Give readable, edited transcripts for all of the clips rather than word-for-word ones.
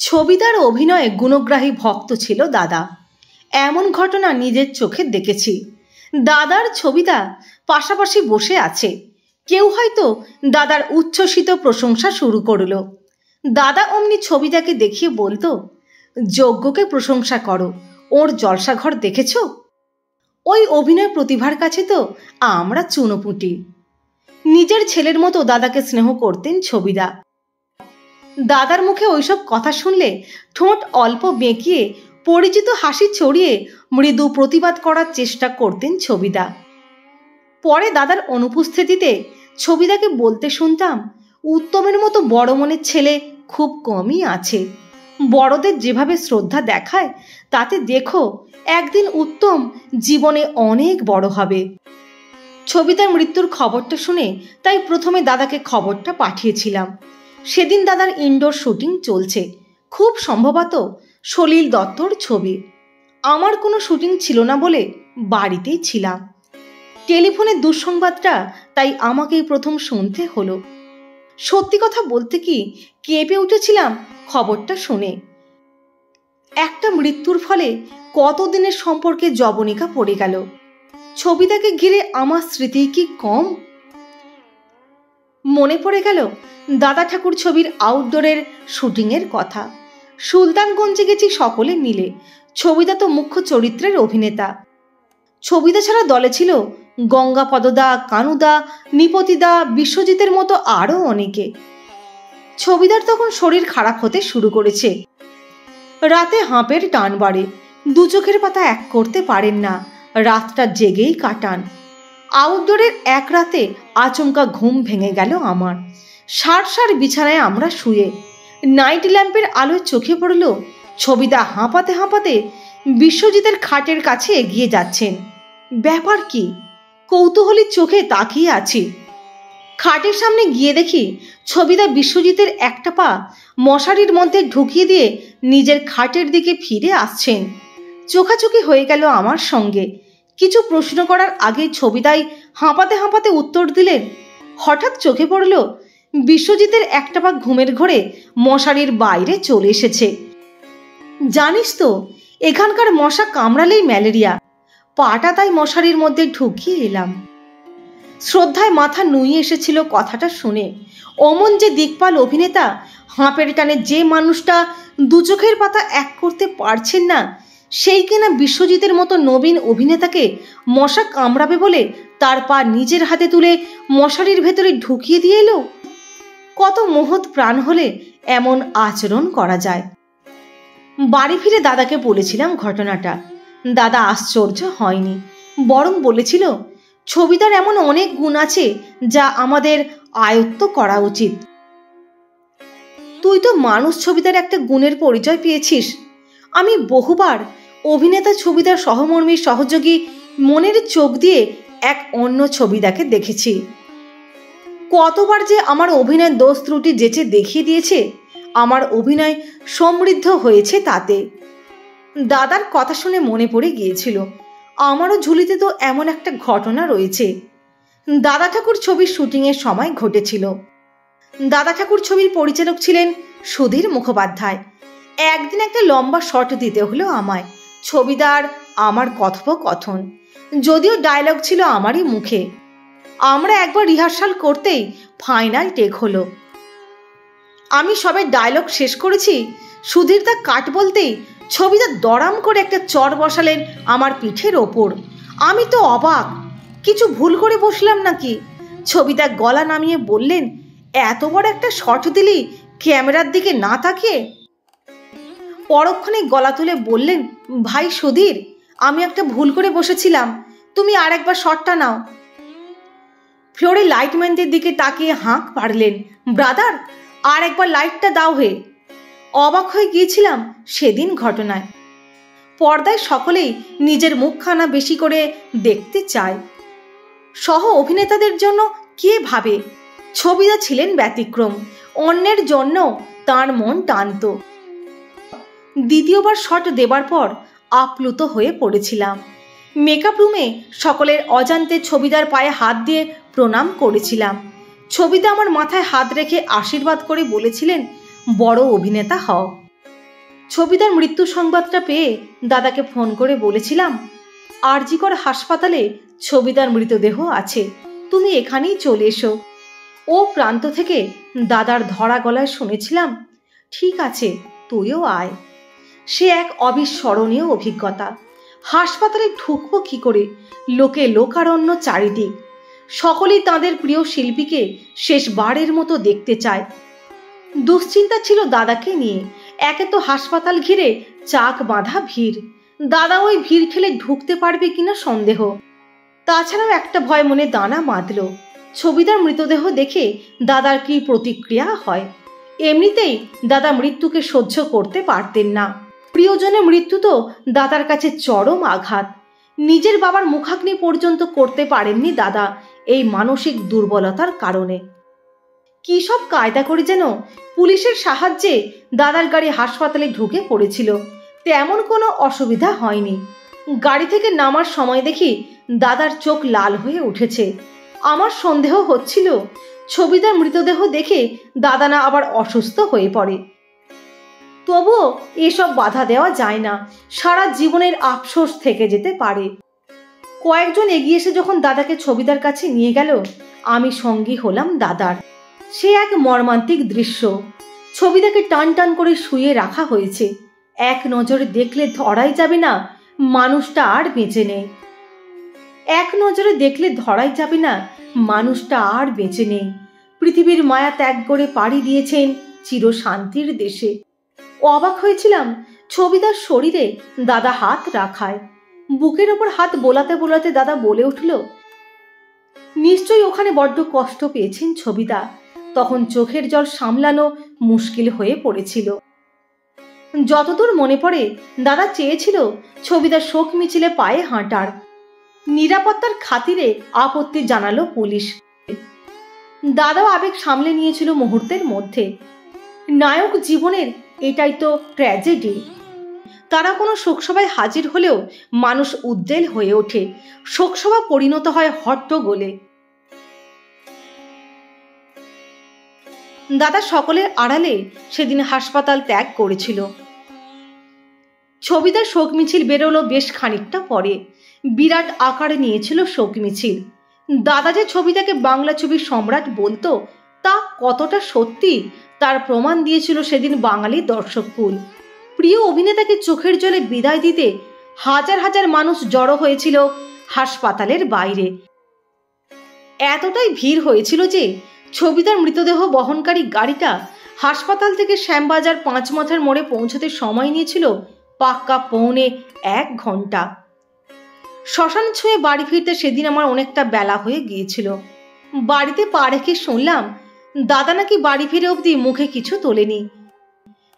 ছবিদার অভিনয়ে গুণগ্রাহী ভক্ত ছিল দাদা। এমন ঘটনা নিজের চোখে দেখেছি। দাদার ছবিদা পাশাপাশি বসে আছে, কেউ হয়তো দাদার উচ্ছ্বসিত প্রশংসা শুরু করলো। দাদা অমনি ছবিদাকে দেখিয়ে বলতো, যজ্ঞকে প্রশংসা করো, ওর জলসাঘর দেখেছ? ওই অভিনয় প্রতিভার কাছে তো আমরা চুনোপুটি। নিজের ছেলের মতো দাদাকে স্নেহ করতেন ছবিদা। দাদার মুখে ওইসব কথা শুনলে ঠোঁট অল্প বেঁকিয়ে পরিচিত হাসি ছড়িয়ে মৃদু প্রতিবাদ করার চেষ্টা করতেন ছবিদা। পরে দাদার অনুপস্থিতিতে ছবিদাকে বলতে শুনতাম, উত্তমের মতো বড় মনের ছেলে খুব কমই আছে। বড়দের যেভাবে শ্রদ্ধা দেখায় তাতে দেখো একদিন উত্তম জীবনে অনেক বড় হবে। ছবিদার মৃত্যুর খবরটা শুনে তাই প্রথমে দাদাকে খবরটা পাঠিয়েছিলাম। সেদিন দাদার ইনডোর শুটিং চলছে, খুব সম্ভবত সলিল দত্তর ছবি। আমার কোনো শুটিং ছিল না বলে বাড়িতেই ছিলাম। টেলিফোনের দুঃসংবাদটা তাই আমাকেই প্রথম শুনতে হলো। সত্যি কথা বলতে কি, কেঁপে উঠেছিলাম খবরটা শুনে। একটা মৃত্যুর ফলে কতদিনের সম্পর্কে জবনিকা পড়ে গেল। ছবিটাকে ঘিরে আমার স্মৃতি কি কম? মনে পড়ে গেল দাদা ঠাকুর ছবির আউটডোরের শুটিংয়ের কথা। সুলতানগঞ্জে গেছি সকলে মিলে। ছবিদা তো মুখ্য চরিত্রের অভিনেতা। ছবিদা ছাড়া দলে ছিল গঙ্গাপদদা, কানুদা, নিপতিদা, বিশ্বজিতের মতো আরও অনেকে। ছবিদার তখন শরীর খারাপ হতে শুরু করেছে। রাতে হাঁপের টান বাড়ে, দু চোখের পাতা এক করতে পারেন না, রাতটা জেগেই কাটান। আউটডোরের এক রাতে আচমকা ঘুম ভেঙে গেল আমার। সার সার বিছানায় আমরা শুয়ে, নাইট ল্যাম্পের আলোয় চোখে পড়ল ছবিদা হাঁপাতে হাঁপাতে বিশ্বজিতের খাটের কাছে এগিয়ে যাচ্ছেন। ব্যাপার কি? কৌতূহলী চোখে তাকিয়ে আছি। খাটের সামনে গিয়ে দেখি ছবিদা বিশ্বজিতের একটা পা মশারির মধ্যে ঢুকিয়ে দিয়ে নিজের খাটের দিকে ফিরে আসছেন। চোখাচোখি হয়ে গেল আমার সঙ্গে। কিছু প্রশ্ন করার আগে ছবিদাই হাঁপাতে হাঁপাতে উত্তর দিলেন। হঠাৎ চোখে পড়ল বিশ্বজিতের একটা পা ঘুমের ঘোরে মশারির বাইরে চলে এসেছে। জানিস তো, এখানকার মশা কামড়ালেই ম্যালেরিয়া। পাটা তাই মশারির মধ্যে ঢুকিয়ে এলাম। শ্রদ্ধায় মাথা নুয়ে এসেছিল কথাটা শুনে। অমন যে দিকপাল অভিনেতা, হাঁপের টানে যে মানুষটা দু চোখের পাতা এক করতে পারছেন না, সেই কিনা বিশ্বজিতের মতো নবীন অভিনেতাকে মশা কামড়াবে বলে তার পা নিজের হাতে তুলে মশারির ভেতরে ঢুকিয়ে দিয়ে এলো। কত মহৎ প্রাণ হলে এমন আচরণ করা যায়। বাড়ি ফিরে দাদাকে বলেছিলাম ঘটনাটা। দাদা আশ্চর্য হয়নি, বরং বলেছিল, ছবিদার এমন অনেক গুণ আছে যা আমাদের আয়ত্ত করা উচিত। তুই তো মানুষ ছবিদার একটা গুণের পরিচয় পেয়েছিস। আমি বহুবার অভিনেতা ছবিদার সহমর্মীর সহযোগী মনের চোখ দিয়ে এক অন্য ছবিদাকে দেখেছি। কতবার যে আমার অভিনয়ের দোষ ত্রুটি যেচে দেখিয়ে দিয়েছে, আমার অভিনয় সমৃদ্ধ হয়েছে তাতে। দাদার কথা শুনে মনে পড়ে গিয়েছিল, আমারও ঝুলিতে তো এমন একটা ঘটনা রয়েছে। দাদা ঠাকুর ছবির শুটিংয়ের সময় ঘটেছিল। দাদা ঠাকুর ছবির পরিচালক ছিলেন সুধীর মুখোপাধ্যায়। একদিন একটা লম্বা শট দিতে হলো আমায়। ছবিদার আমার কথোপকথন, যদিও ডায়লগ ছিল আমারই মুখে। আমরা একবার রিহার্সাল করতেই ফাইনাল টেক হলো। আমি সবে ডায়লগ শেষ করেছি, সুধীর তা কাট বলতেই ছবিদা দড়াম করে একটা চর বসালেন আমার পিঠের ওপর। আমি তো অবাক, কিছু ভুল করে বসলাম নাকি? ছবিদা গলা নামিয়ে বললেন, এত বড় একটা শট দিলি ক্যামেরার দিকে না তাকিয়ে? পরক্ষণে গলা তুলে বললেন, ভাই সুধীর, আমি একটা ভুল করে বসেছিলাম, তুমি আর একবার শটটা নাও। ফ্লোরে লাইটম্যানদের দিকে তাকিয়ে হাঁক পারলেন, ব্রাদার, আর একবার লাইটটা দাও হে। অবাক হয়ে গিয়েছিলাম সেদিন ঘটনায়। পর্দায় সকলেই নিজের মুখখানা বেশি করে দেখতে চায়। সহ অভিনেতাদের জন্য কে ভাবে? ছবিদা ছিলেন ব্যতিক্রম, অন্যের জন্য তার মন টানত। দ্বিতীয়বার শট দেবার পর আপ্লুত হয়ে পড়েছিলাম। মেকআপ রুমে সকলের অজান্তে ছবিদার পায়ে হাত দিয়ে প্রণাম করেছিলাম। ছবিদা আমার মাথায় হাত রেখে আশীর্বাদ করে বলেছিলেন, বড় অভিনেতা হও। ছবিদার মৃত্যু সংবাদটা পেয়ে দাদাকে ফোন করে বলেছিলাম, আরজিকর হাসপাতালে ছবিদার মৃতদেহ আছে, তুমি এখানেই চলে এসো। ও প্রান্ত থেকে দাদার ধরা গলায় শুনেছিলাম, ঠিক আছে তুইও আয়। সে এক অবিস্মরণীয় অভিজ্ঞতা। হাসপাতালে ঢুকবো কি করে, লোকে লোকারণ্য চারিদিক। সকলেই তাদের প্রিয় শিল্পীকে শেষবারের মতো দেখতে চায়। দুশ্চিন্তা ছিল দাদাকে নিয়ে। একে তো হাসপাতাল ঘিরে চাক বাঁধা ভিড়, দাদা ওই ভিড় ঠেলে ঢুকতে পারবে কিনা সন্দেহ। তাছাড়াও একটা ভয় মনে দানা বাঁধল, ছবিদার মৃতদেহ দেখে দাদার কি প্রতিক্রিয়া হয়। এমনিতেই দাদা মৃত্যুকে সহ্য করতে পারতেন না। প্রিয়জনের মৃত্যু তো দাদার কাছে চরম আঘাত। নিজের বাবার মুখাগ্নি পর্যন্ত করতে পারেননি দাদা এই মানসিক দুর্বলতার কারণে। কি সব কায়দা করে যেন পুলিশের সাহায্যে দাদার গাড়ি হাসপাতালে ঢুকে পড়েছিল। তেমন কোনো অসুবিধা হয়নি। গাড়ি থেকে নামার সময় দেখি দাদার চোখ লাল হয়ে উঠেছে। আমার সন্দেহ হচ্ছিল ছবিদার মৃতদেহ দেখে দাদা না আবার অসুস্থ হয়ে পড়ে। তবুও এসব বাধা দেওয়া যায় না, সারা জীবনের আফসোস থেকে যেতে পারে। কয়েকজন এগিয়ে এসে যখন দাদাকে ছবিদার কাছে নিয়ে গেল, আমি সঙ্গী হলাম দাদার। সে এক মর্মান্তিক দৃশ্য। ছবিদাকে টান টান করে শুয়ে রাখা হয়েছে। এক নজরে দেখলে ধরাই যাবে না মানুষটা আর বেঁচে নেই। এক নজরে দেখলে ধরাই যাবে না মানুষটা আর বেঁচে নেই। পৃথিবীর মায়া ত্যাগ করে পাড়ি দিয়েছেন চির শান্তির দেশে। অবাক হয়েছিলাম ছবিদার শরীরে দাদা হাত রাখায়। বুকের ওপর হাত বোলাতে বোলাতে দাদা বলে উঠল, নিশ্চয়ই ওখানে বড্ড কষ্ট পেয়েছেন ছবিদা। তখন চোখের জল সামলানো মুশকিল হয়ে পড়েছিল। যতদূর মনে পড়ে দাদা চেয়েছিল ছবিদার শোক মিছিলে পায়ে হাঁটার। নিরাপত্তার খাতিরে আপত্তি জানালো পুলিশ। দাদাও আবেগ সামলে নিয়েছিল মুহূর্তের মধ্যে। নায়ক জীবনের এটাই তো ট্র্যাজেডি। তারা কোনো শোকসভায় হাজির হলেও মানুষ উদ্বেল হয়ে ওঠে, শোকসভা পরিণত হয় হট্টগোলে। দাদা সকলের আড়ালে সেদিন হাসপাতাল ত্যাগ করেছিল। ছবিদার শোক মিছিল বেরোলো বেশ খানিকটা পরে। বিরাট আকার নিয়েছিল শোক মিছিল। দাদা যে ছবিটাকে বাংলা ছবির সম্রাট বলতো তা কতটা সত্যি তার প্রমাণ দিয়েছিল সেদিন বাঙালি দর্শককুল। প্রিয় অভিনেতাকে চোখের জলে বিদায় দিতে হাজার হাজার মানুষ জড়ো হয়েছিল হাসপাতালের বাইরে। এতটাই ভিড় হয়েছিল যে ছবিদার মৃতদেহ বহনকারী গাড়িটা হাসপাতাল থেকে শ্যামবাজার 5 মাথার মোড়ে পৌঁছতে সময় নিয়েছিল পাক্কা 1.25 ঘন্টা। শ্মশান ছুঁয়ে বাড়ি ফিরতে সেদিন আমার অনেকটা বেলা হয়ে গিয়েছিল। বাড়িতে পা রেখে শুনলাম দাদা নাকি বাড়ি ফিরে অবধি মুখে কিছু তোলেনি।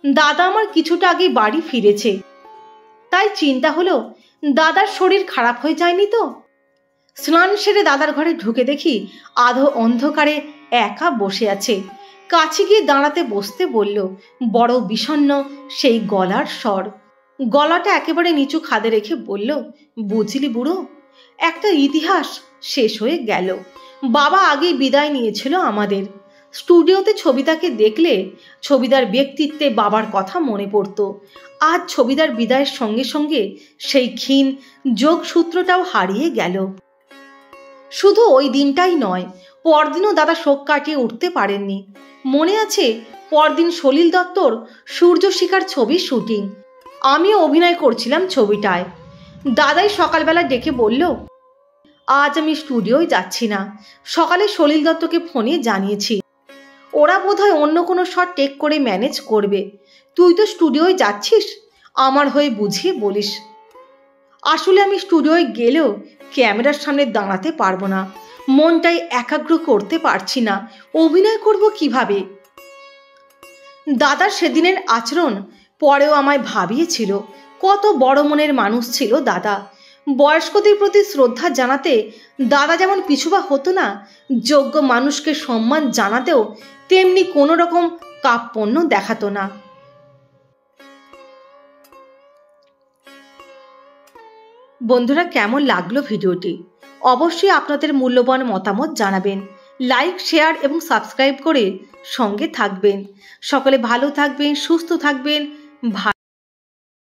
দাদা আমার কিছুটা আগে বাড়ি ফিরেছে। তাই চিন্তা হলো দাদার শরীর খারাপ হয়ে যায়নি তো। স্নান সেরে দাদার ঘরে ঢুকে দেখি আধো অন্ধকারে একা বসে আছে। কাছে গিয়ে দাঁড়াতে বসতে বলল। বড় বিষণ্ণ সেই গলার স্বর। গলাটা একেবারে নিচু খাদে রেখে বলল, বুঝলি বুড়ো, একটা ইতিহাস শেষ হয়ে গেল। বাবা আগেই বিদায় নিয়েছিল আমাদের। স্টুডিওতে ছবিদাকে দেখলে ছবিদার ব্যক্তিত্বে বাবার কথা মনে পড়ত। আজ ছবিদার বিদায়ের সঙ্গে সঙ্গে সেই ক্ষীণ যোগসূত্রটাও হারিয়ে গেল। শুধু ওই দিনটাই নয়, পরদিনও দাদা শোক কাটিয়ে উঠতে পারেননি। মনে আছে পরদিন সলিল দত্তর সূর্য শিখার ছবির শুটিং। আমিও অভিনয় করছিলাম ছবিটায়। দাদাই সকালবেলা ডেকে বলল, আজ আমি স্টুডিওয় যাচ্ছি না। সকালে সলিল দত্তকে ফোনে জানিয়েছি, ওরা বোধহয় অন্য কোনো শট টেক করে ম্যানেজ করবে। তুই তো স্টুডিওয় যাচ্ছিস, আমার হয়ে বুঝিয়ে বলিস। আসলে আমি স্টুডিওয় গেলেও ক্যামেরার সামনে দাঁড়াতে পারবো না। মনটাই একাগ্র করতে পারছি না। অভিনয় করব কিভাবে? দাদার সেদিনের আচরণ পরেও আমায় ভাবিয়েছিল কত বড় মনের মানুষ ছিল দাদা। বয়স্কদের প্রতি শ্রদ্ধা জানাতে দাদা যেমন পিছুপা হতো না, যোগ্য মানুষকে সম্মান জানাতেও তেমনি কোনো রকম কাপ্পণ্য দেখাতো না। বন্ধুরা, কেমন লাগলো ভিডিওটি? অবশ্যই আপনাদের মূল্যবান মতামত জানাবেন। লাইক, শেয়ার এবং সাবস্ক্রাইব করে সঙ্গে থাকবেন। সকলে ভালো থাকবেন, সুস্থ থাকবেন।